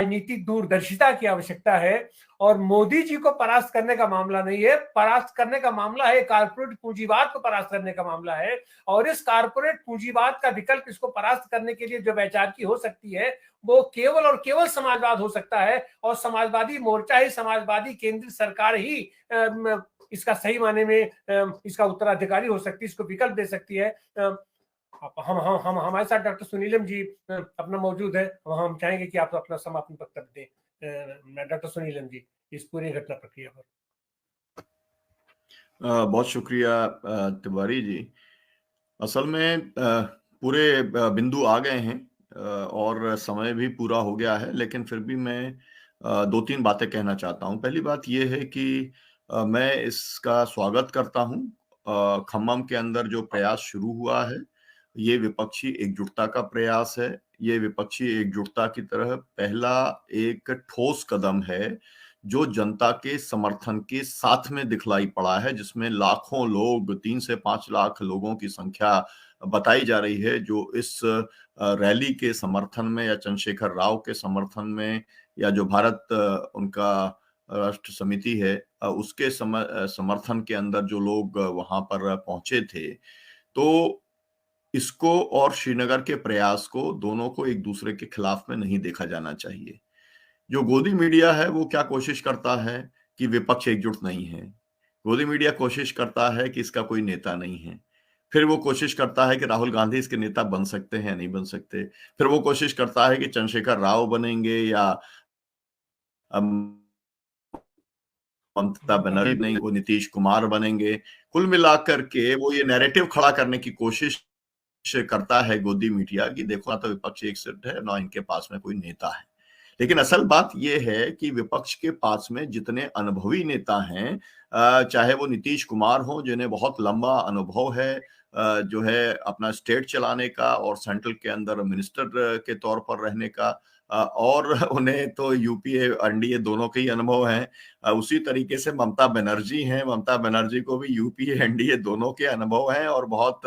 राजनीतिक दूरदर्शिता की आवश्यकता है। और मोदी जी को परास्त करने का मामला नहीं है, परास्त करने का मामला है कारपोरेट पूंजीवाद को परास्त करने का मामला है। और इस कारपोरेट पूंजीवाद का विकल्प इसको परास्त करने के लिए जो वैचार की हो सकती है वो केवल और केवल समाजवाद हो सकता है। और समाजवादी मोर्चा ही, समाजवादी केंद्रीय सरकार ही इसका सही माने में इसका उत्तराधिकारी हो सकती है, इसको विकल्प दे सकती है। हम हमारे साथ डॉक्टर सुनीलम जी अपना मौजूद है। हम चाहेंगे कि आप अपना समापन वक्तव्य दें डॉक्टर सुनीलम जी इस पूरी घटना प्रक्रिया पर। बहुत शुक्रिया तिवारी जी। असल में पूरे बिंदु आ गए हैं और समय भी पूरा हो गया है, लेकिन फिर भी मैं दो तीन बातें कहना चाहता हूं। पहली बात यह है कि मैं इसका स्वागत करता हूं। खम्मम के अंदर जो प्रयास शुरू हुआ है, ये विपक्षी एकजुटता का प्रयास है। ये विपक्षी एकजुटता की तरह पहला एक ठोस कदम है जो जनता के समर्थन के साथ में दिखलाई पड़ा है, जिसमें लाखों लोग, 3 से 5 लाख लोगों की संख्या बताई जा रही है, जो इस रैली के समर्थन में या चंद्रशेखर राव के समर्थन में या जो भारत उनका राष्ट्र समिति है उसके समर्थन के अंदर जो लोग वहां पर पहुंचे थे। तो इसको और श्रीनगर के प्रयास को, दोनों को एक दूसरे के खिलाफ में नहीं देखा जाना चाहिए। जो गोदी मीडिया है वो क्या कोशिश करता है कि विपक्ष एकजुट नहीं है। गोदी मीडिया कोशिश करता है कि इसका कोई नेता नहीं है। फिर वो कोशिश करता है कि राहुल गांधी इसके नेता बन सकते हैं या नहीं बन सकते। फिर वो कोशिश करता है कि चंद्रशेखर राव बनेंगे या ममता बनर्जी नहीं, वो नीतीश कुमार बनेंगे। कुल मिलाकर के वो ये नैरेटिव खड़ा करने की कोशिश करता है गोदी मीडिया कि देखो ना तो विपक्ष एक सिर्फ है, ना इनके पास में कोई नेता है। लेकिन असल बात यह है कि विपक्ष के पास में जितने अनुभवी नेता हैं, चाहे वो नीतीश कुमार हो जिन्हें बहुत लंबा अनुभव है जो है अपना स्टेट चलाने का और सेंट्रल के अंदर मिनिस्टर के तौर पर रहने का, और उन्हें तो यूपीए एनडीए दोनों के ही अनुभव हैं। उसी तरीके से ममता बनर्जी हैं, ममता बनर्जी को भी यूपीए एनडीए दोनों के अनुभव हैं और बहुत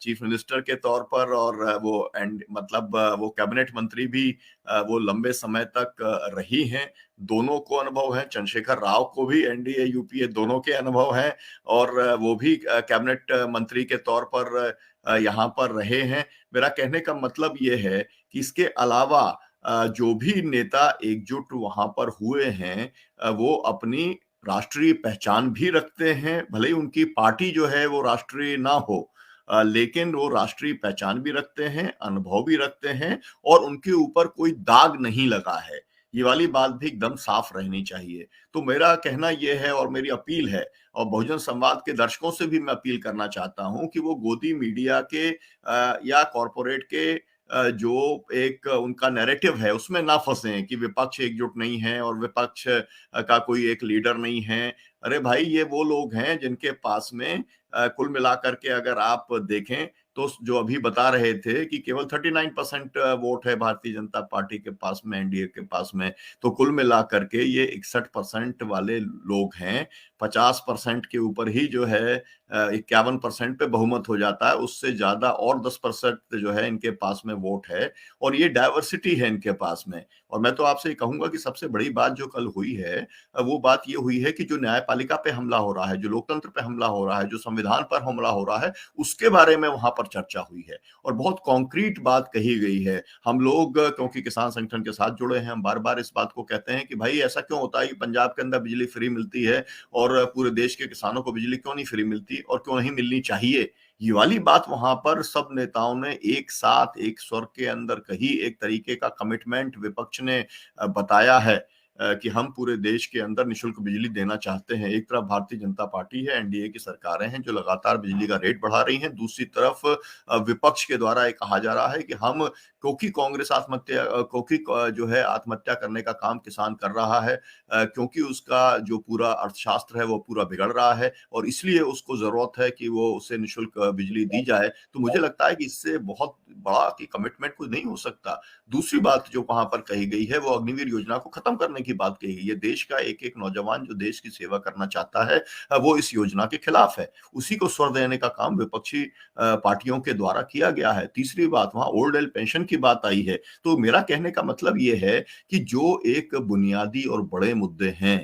चीफ मिनिस्टर के तौर पर, और वो मतलब वो कैबिनेट मंत्री भी वो लंबे समय तक रही हैं। दोनों को अनुभव है। चंद्रशेखर राव को भी एनडीए यूपीए दोनों के अनुभव हैं और वो भी कैबिनेट मंत्री के तौर पर यहाँ पर रहे हैं। मेरा कहने का मतलब ये है कि इसके अलावा जो भी नेता एकजुट वहां पर हुए हैं वो अपनी राष्ट्रीय पहचान भी रखते हैं, भले ही उनकी पार्टी जो है वो राष्ट्रीय ना हो, लेकिन वो राष्ट्रीय पहचान भी रखते हैं, अनुभव भी रखते हैं और उनके ऊपर कोई दाग नहीं लगा है। ये वाली बात भी एकदम साफ रहनी चाहिए। तो मेरा कहना यह है और मेरी अपील है, और बहुजन संवाद के दर्शकों से भी मैं अपील करना चाहता हूं कि वो गोदी मीडिया के या कॉरपोरेट के जो एक उनका नैरेटिव है उसमें ना फंसे कि विपक्ष एकजुट नहीं है और विपक्ष का कोई एक लीडर नहीं है। अरे भाई, ये वो लोग हैं जिनके पास में कुल मिलाकर के अगर आप देखें तो जो अभी बता रहे थे कि केवल 39% वोट है भारतीय जनता पार्टी के पास में, एनडीए के पास में, तो कुल मिलाकर के ये 61% वाले लोग हैं। 50% के ऊपर ही जो है 51% पे बहुमत हो जाता है, उससे ज्यादा और 10% जो है इनके पास में वोट है और ये डाइवर्सिटी है इनके पास में। और मैं तो आपसे कहूंगा कि सबसे बड़ी बात जो कल हुई है वो बात ये हुई है कि जो न्यायपालिका पे हमला हो रहा है, जो लोकतंत्र पे हमला हो रहा है, जो संविधान पर हमला हो रहा है, उसके बारे में वहां पर चर्चा हुई है और बहुत कॉन्क्रीट बात कही गई है। हम लोग क्योंकि किसान संगठन के साथ जुड़े हैं, हम बार बार इस बात को कहते हैं कि भाई ऐसा क्यों होता है कि पंजाब के अंदर बिजली फ्री मिलती है और पूरे देश के किसानों को बिजली क्यों नहीं फ्री मिलती और क्यों नहीं मिलनी चाहिए। ये वाली बात वहां पर सब नेताओं ने एक साथ एक स्वर के अंदर कही, एक तरीके का कमिटमेंट विपक्ष ने बताया है कि हम पूरे देश के अंदर निशुल्क बिजली देना चाहते हैं। एक तरफ भारतीय जनता पार्टी है, एनडीए की सरकारें हैं जो लगातार बिजली का रेट बढ़ा रही हैं, दूसरी तरफ विपक्ष के द्वारा ये कहा जा रहा है कि हम, क्योंकि कांग्रेस आत्महत्या, क्योंकि जो है आत्महत्या करने का काम किसान कर रहा है, क्योंकि उसका जो पूरा अर्थशास्त्र है वो पूरा बिगड़ रहा है और इसलिए उसको जरूरत है कि वो उसे निशुल्क बिजली दी जाए। तो मुझे लगता है कि इससे बहुत बड़ा कि कमिटमेंट कोई नहीं हो सकता। दूसरी बात जो वहां पर कही गई है वो अग्निवीर योजना को खत्म करने की की बात कही गई है। देश का एक एक नौजवान जो देश की सेवा करना चाहता है वो इस योजना के खिलाफ है। उसी को स्वर देने का काम विपक्षी पार्टियों के द्वारा किया गया है। तीसरी बात, वहां ओल्ड एज पेंशन की बात आई है, तो मेरा कहने का मतलब ये है कि जो एक बुनियादी और बड़े मुद्दे हैं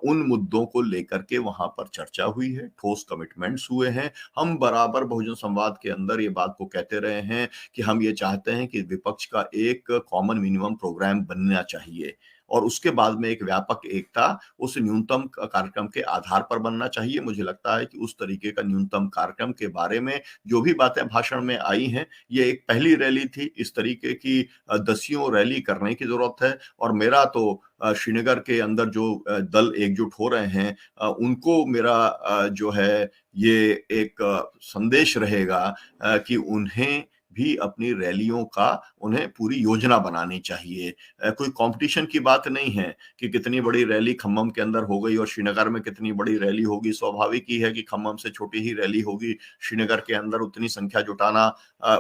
उन मुद्दों को लेकर के वहां पर चर्चा हुई है, ठोस कमिटमेंट्स हुए हैं। हम बराबर बहुजन संवाद के अंदर ये बात को कहते रहे हैं कि हम ये चाहते हैं कि विपक्ष का एक कॉमन मिनिमम प्रोग्राम बनना चाहिए और उसके बाद में एक व्यापक एकता उस न्यूनतम कार्यक्रम के आधार पर बनना चाहिए। मुझे लगता है कि उस तरीके का न्यूनतम कार्यक्रम के बारे में जो भी बातें भाषण में आई हैं, ये एक पहली रैली थी। इस तरीके की दसियों रैली करने की जरूरत है और मेरा तो श्रीनगर के अंदर जो दल एकजुट हो रहे हैं उनको मेरा जो है ये एक संदेश रहेगा कि उन्हें भी अपनी रैलियों का उन्हें पूरी योजना बनानी चाहिए। कोई कंपटीशन की बात नहीं है कि कितनी बड़ी रैली खम्मम के अंदर हो गई और श्रीनगर में कितनी बड़ी रैली होगी। स्वाभाविक ही है कि खम्मम से छोटी ही रैली होगी, श्रीनगर के अंदर उतनी संख्या जुटाना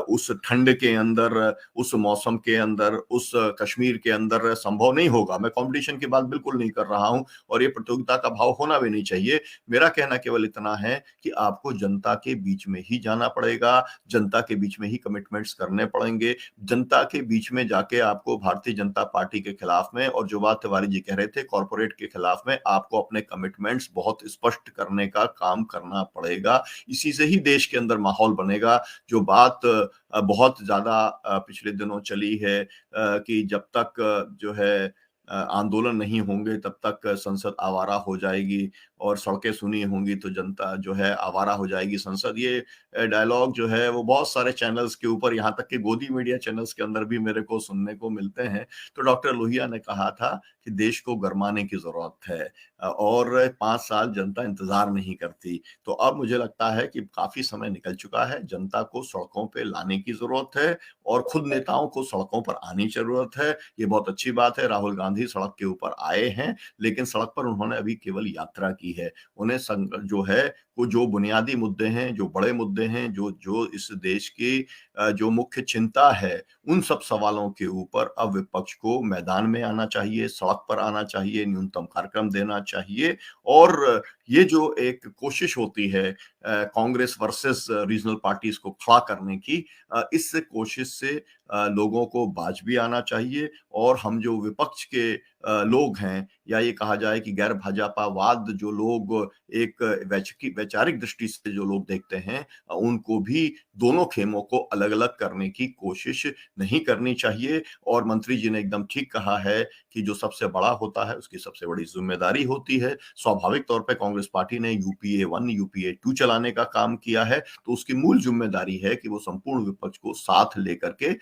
उस ठंड के अंदर, उस मौसम के अंदर, उस कश्मीर के अंदर संभव नहीं होगा। मैं कंपटीशन की बात बिल्कुल नहीं कर रहा हूं और ये प्रतियोगिता का भाव होना भी नहीं चाहिए। मेरा कहना केवल इतना है कि आपको जनता के बीच में ही जाना पड़ेगा, जनता के बीच में ही कमिटमेंट्स करने पड़ेंगे। जनता के बीच में जाके आपको भारतीय जनता पार्टी के खिलाफ में, और जो बात तिवारी जी कह रहे थे कॉर्पोरेट के खिलाफ में, आपको अपने कमिटमेंट्स बहुत स्पष्ट करने का काम करना पड़ेगा। इसी से ही देश के अंदर माहौल बनेगा। जो बात बहुत ज्यादा पिछले दिनों चली है कि जब तक जो है आंदोलन नहीं होंगे तब तक संसद आवारा हो जाएगी और सड़कें सुनी होंगी तो जनता जो है आवारा हो जाएगी संसद। ये डायलॉग जो है वो बहुत सारे चैनल्स के ऊपर, यहाँ तक कि गोदी मीडिया चैनल्स के अंदर भी मेरे को सुनने को मिलते हैं। तो डॉक्टर लोहिया ने कहा था कि देश को गरमाने की जरूरत है और 5 साल जनता इंतजार नहीं करती। तो अब मुझे लगता है कि काफी समय निकल चुका है, जनता को सड़कों पे लाने की जरूरत है और खुद नेताओं को सड़कों पर आने की जरूरत है। ये बहुत अच्छी बात है, राहुल गांधी सड़क के ऊपर आए हैं, लेकिन सड़क पर उन्होंने अभी केवल यात्रा की है। उन्हें जो है वो जो बुनियादी मुद्दे हैं, जो बड़े मुद्दे हैं, जो जो इस देश की जो मुख्य चिंता है, उन सब सवालों के ऊपर अब विपक्ष को मैदान में आना चाहिए, सड़क पर आना चाहिए, न्यूनतम कार्यक्रम देना चाहिए। और ये जो एक कोशिश होती है कांग्रेस वर्सेस रीजनल पार्टीज को खड़ा करने की, इस कोशिश से लोगों को बाज भी आना चाहिए और हम जो विपक्ष के लोग हैं, या ये कहा जाए कि गैर भाजपावाद जो लोग एक वैचारिक दृष्टि से जो लोग देखते हैं, उनको भी दोनों खेमों को अलग अलग करने की कोशिश नहीं करनी चाहिए। और मंत्री जी ने एकदम ठीक कहा है कि जो सबसे बड़ा होता है उसकी सबसे बड़ी जिम्मेदारी होती है। स्वाभाविक तौर पे कांग्रेस पार्टी ने यूपीए 1 यूपीए 2 चलाने का काम किया है, तो उसकी मूल जिम्मेदारी है कि वो संपूर्ण विपक्ष को साथ लेकर के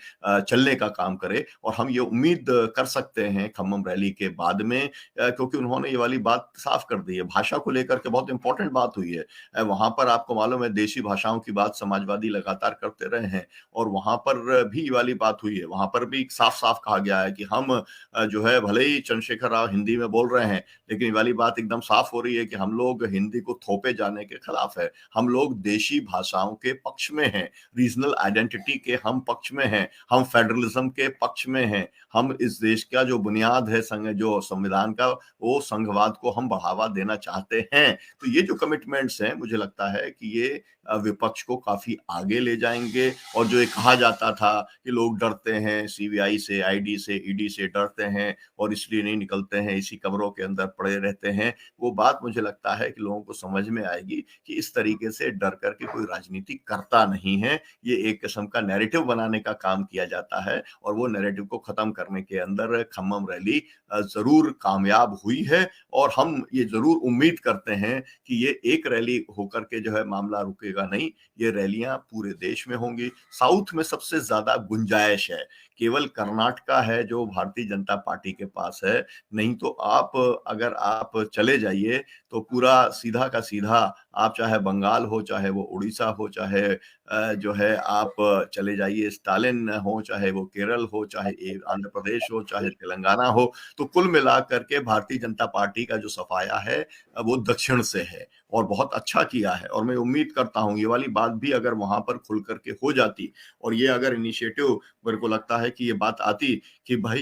चलने का काम करे। और हम ये उम्मीद कर सकते हैं खम्मम रैली के बाद में, क्योंकि उन्होंने ये वाली बात साफ कर दी है। भाषा को लेकर के बहुत इंपॉर्टेंट बात हुई है। वहां पर आपको मालूम है देशी भाषाओं की बात समाजवादी लगातार करते रहे हैं और वहां पर भी ये वाली बात हुई है। वहां पर भी साफ साफ कहा गया है कि हम जो है भले ही चंद्रशेखर राव हिंदी में बोल रहे हैं, लेकिन ये वाली बात एकदम साफ हो रही है कि हम लोग हिंदी को थोपे जाने के खिलाफ है। हम लोग देशी भाषाओं के पक्ष में हैं, रीजनल आइडेंटिटी के हम पक्ष में हैं, हम फेडरलिज्म के पक्ष में हैं। हम इस देश का जो बुनियाद है जो संविधान का, वो संघवाद को हम बढ़ावा देना चाहते हैं। तो ये जो कमिटमेंट्स हैं, मुझे लगता है कि ये विपक्ष को काफी आगे ले जाएंगे। और जो ये कहा जाता था कि लोग डरते हैं सीबीआई से, आईडी से, ईडी से डरते हैं और इसलिए नहीं निकलते हैं, इसी कमरों के अंदर पड़े रहते हैं, वो बात मुझे लगता है कि लोगों को समझ में आएगी कि इस तरीके से डर करके कोई राजनीति करता नहीं है। ये एक किस्म का नैरेटिव बनाने का काम किया जाता है और वो नैरेटिव को खत्म करने के अंदर खम्मम रैली जरूर कामयाब हुई है। और हम ये जरूर उम्मीद करते हैं कि ये एक रैली होकर के जो है मामला रुकेगा नहीं, ये रैलियां पूरे देश में होंगी। साउथ में सबसे ज्यादा गुंजाइश है, केवल कर्नाटका है जो भारतीय जनता पार्टी के पास है। नहीं तो आप अगर आप चले जाइए तो पूरा सीधा का सीधा आप चाहे बंगाल हो, चाहे वो उड़ीसा हो, चाहे जो है आप चले जाइए स्टालिन हो, चाहे वो केरल हो, चाहे आंध्र प्रदेश हो, चाहे तेलंगाना हो, तो कुल मिलाकर के भारतीय जनता पार्टी का जो सफाया है वो दक्षिण से है और बहुत अच्छा किया है। और मैं उम्मीद करता हूं ये वाली बात भी अगर वहां पर खुल करके हो जाती और ये अगर इनिशिएटिव, मेरे को लगता है कि ये बात आती कि भाई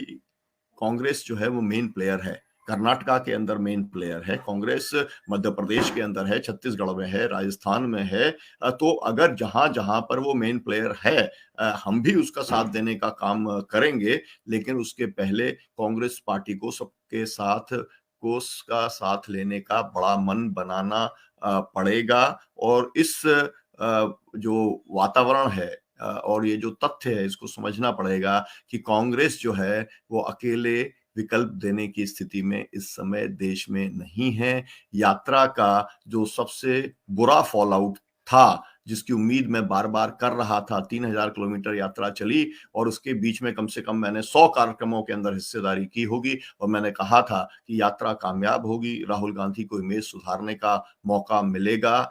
कांग्रेस जो है वो मेन प्लेयर है, कर्नाटका के अंदर मेन प्लेयर है, कांग्रेस मध्य प्रदेश के अंदर है, छत्तीसगढ़ में है, राजस्थान में है। तो अगर जहां जहां पर वो मेन प्लेयर है, हम भी उसका साथ देने का काम करेंगे, लेकिन उसके पहले कांग्रेस पार्टी को सबके साथ को उसका साथ लेने का बड़ा मन बनाना पड़ेगा। और इस जो वातावरण है और ये जो तथ्य है, इसको समझना पड़ेगा कि कांग्रेस जो है वो अकेले विकल्प देने की स्थिति में इस समय देश में नहीं है। यात्रा का जो सबसे बुरा फॉल आउट था, जिसकी उम्मीद मैं बार बार कर रहा था, 3000 किलोमीटर यात्रा चली और उसके बीच में कम से कम मैंने 100 कार्यक्रमों के अंदर हिस्सेदारी की होगी और मैंने कहा था कि यात्रा कामयाब होगी, राहुल गांधी को इमेज सुधारने का मौका मिलेगा।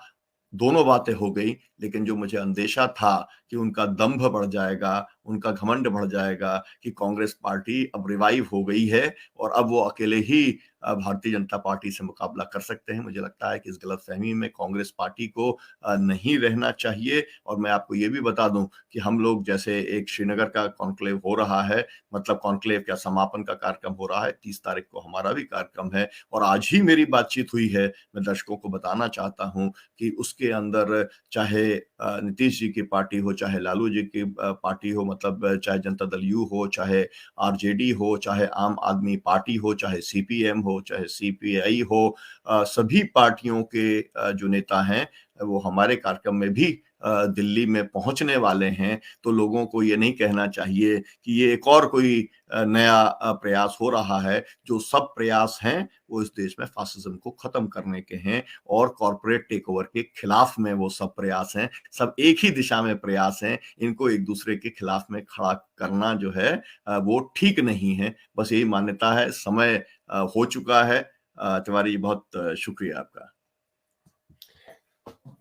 दोनों बातें हो गई, लेकिन जो मुझे अंदेशा था कि उनका दंभ बढ़ जाएगा, उनका घमंड बढ़ जाएगा कि कांग्रेस पार्टी अब रिवाइव हो गई है और अब वो अकेले ही भारतीय जनता पार्टी से मुकाबला कर सकते हैं। मुझे लगता है कि इस गलतफहमी में कांग्रेस पार्टी को नहीं रहना चाहिए। और मैं आपको ये भी बता दूं कि हम लोग, जैसे एक श्रीनगर का कॉन्क्लेव हो रहा है, मतलब कॉन्क्लेव का समापन का कार्यक्रम हो रहा है, 30 तारीख को हमारा भी कार्यक्रम है और आज ही मेरी बातचीत हुई है। मैं दर्शकों को बताना चाहता हूं कि उसके अंदर चाहे नीतीश जी की पार्टी हो, चाहे लालू जी की पार्टी हो, मतलब चाहे जनता दल यू हो, चाहे आरजेडी हो, चाहे आम आदमी पार्टी हो, चाहे सीपीएम हो, चाहे सीपीआई हो, सभी पार्टियों के जो नेता हैं वो हमारे कार्यक्रम में भी दिल्ली में पहुंचने वाले हैं। तो लोगों को ये नहीं कहना चाहिए कि ये एक और कोई नया प्रयास हो रहा है। जो सब प्रयास हैं वो इस देश में फासिज्म को खत्म करने के हैं और कॉर्पोरेट टेक ओवर के खिलाफ में वो सब प्रयास हैं। सब एक ही दिशा में प्रयास हैं। इनको एक दूसरे के खिलाफ में खड़ा करना जो है वो ठीक नहीं है। बस यही मान्यता है। समय हो चुका है। तिवारी जी, बहुत शुक्रिया आपका।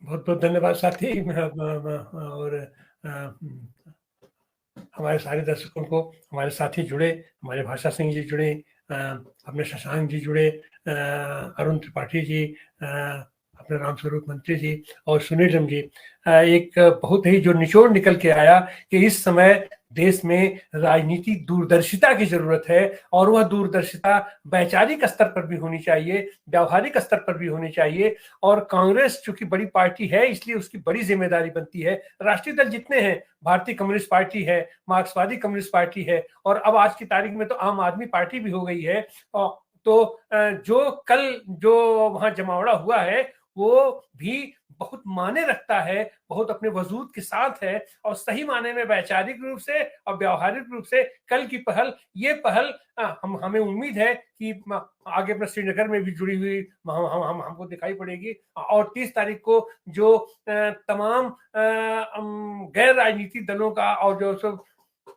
बहुत बहुत धन्यवाद साथी। और हमारे सारे दर्शकों को, हमारे साथी जुड़े, हमारे भाषा सिंह जी जुड़े, अपने शशांक जी जुड़े, अरुण त्रिपाठी जी, अपने रामस्वरूप मंत्री जी और सुनील जी। एक बहुत ही जो निचोड़ निकल के आया कि इस समय देश में राजनीतिक दूरदर्शिता की जरूरत है और वह दूरदर्शिता वैचारिक स्तर पर भी होनी चाहिए, व्यावहारिक स्तर पर भी होनी चाहिए। और कांग्रेस चूंकि बड़ी पार्टी है, इसलिए उसकी बड़ी जिम्मेदारी बनती है। राष्ट्रीय दल जितने हैं, भारतीय कम्युनिस्ट पार्टी है, मार्क्सवादी कम्युनिस्ट पार्टी है और अब आज की तारीख में तो आम आदमी पार्टी भी हो गई है। तो जो कल जो वहां जमावड़ा हुआ है वो भी बहुत माने रखता है, बहुत अपने वजूद के साथ है और सही माने में वैचारिक रूप से और व्यावहारिक रूप से कल की पहल, ये पहल हमें उम्मीद है कि आगे अपने श्रीनगर में भी जुड़ी हुई हमको दिखाई पड़ेगी। और 30 तारीख को जो तमाम गैर राजनीतिक दलों का और जो सब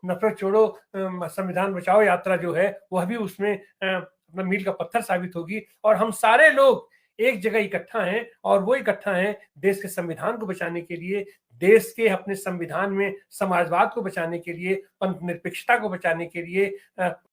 नफरत छोड़ो संविधान बचाओ यात्रा जो है वह भी उसमें अपना मील का पत्थर साबित होगी। और हम सारे लोग एक जगह इकट्ठा हैं और वो इकट्ठा हैं देश के संविधान को बचाने के लिए, देश के अपने संविधान में समाजवाद को बचाने के लिए, पंथ निरपेक्षता को बचाने के लिए,